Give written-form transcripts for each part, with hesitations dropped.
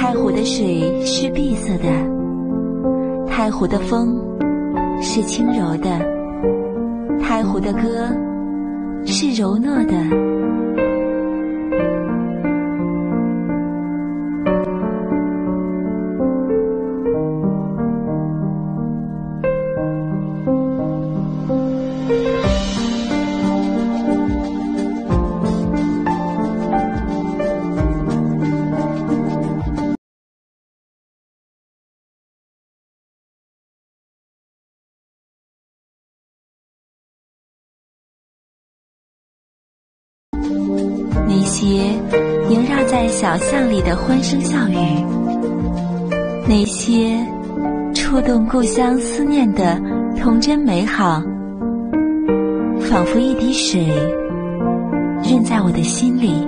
太湖的水是碧色的，太湖的风是轻柔的，太湖的歌是柔糯的。那些萦绕在小巷里的欢声笑语，那些触动故乡思念的童真美好，仿佛一滴水润在我的心里。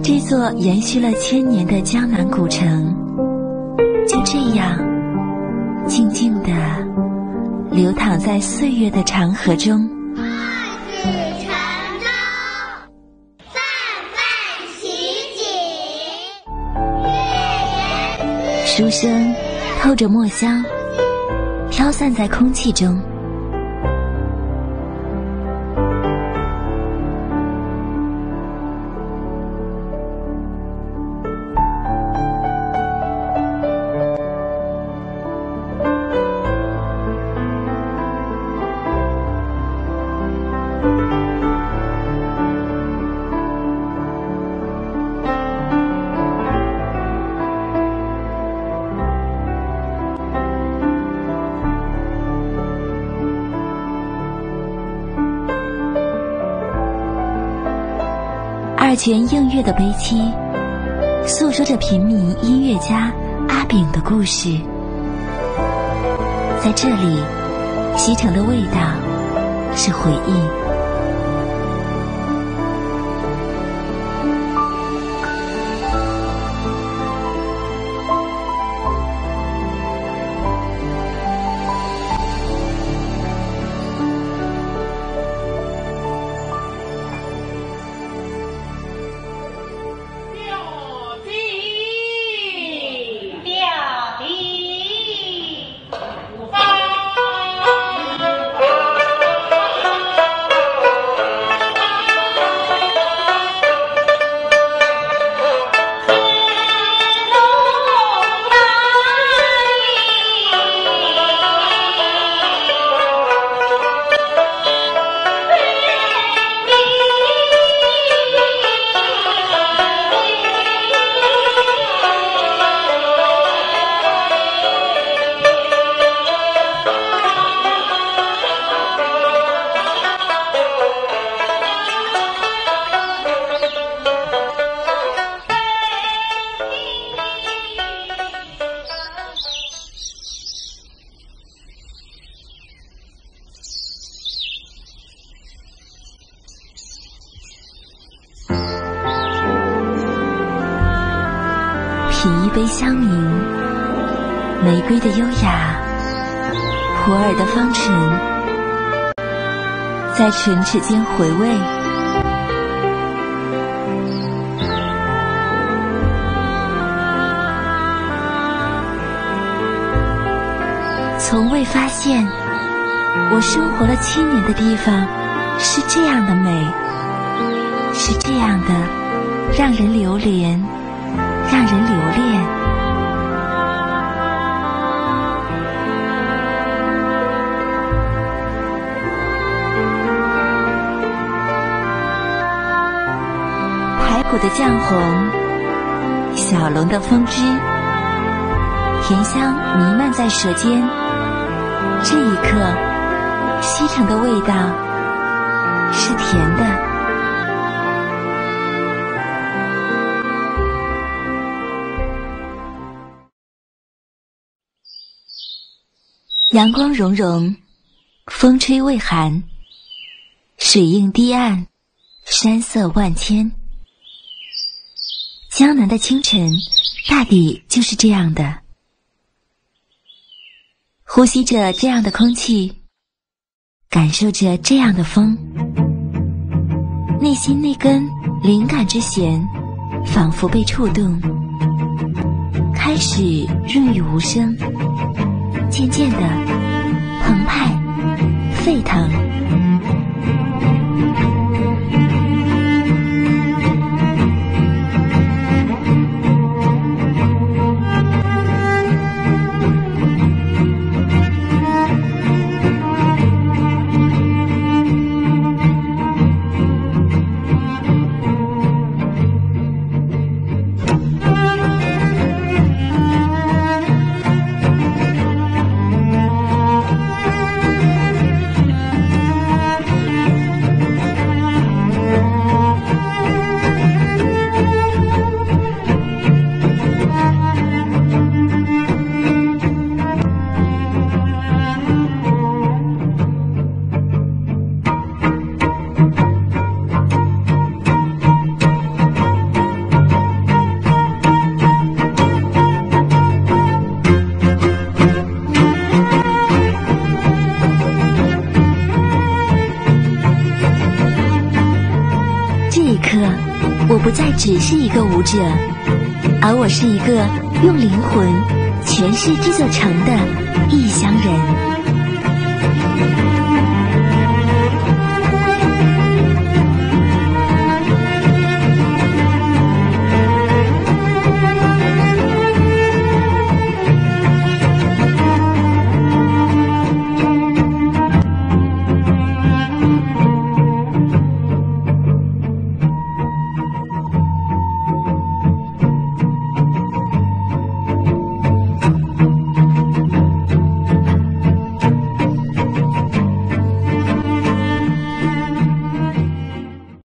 这座延续了1000年的江南古城，就这样静静地流淌在岁月的长河中。书声透着墨香，飘散在空气中。二泉映月的悲戚，诉说着平民音乐家阿炳的故事。在这里，西城的味道是回忆。品一杯香茗，玫瑰的优雅，普洱的芳醇，在唇齿间回味。从未发现，我生活了7年的地方是这样的美，是这样的让人流连，让人留恋。排骨的酱红，小笼的风汁，甜香弥漫在舌尖。这一刻，西城的味道是甜的。阳光融融，风吹未寒，水映堤岸，山色万千。江南的清晨大抵就是这样的，呼吸着这样的空气，感受着这样的风。内心那根灵感之弦仿佛被触动，开始润语无声，渐渐地澎湃沸腾。我不再只是一个舞者，而我是一个用灵魂诠释这座城的异乡人。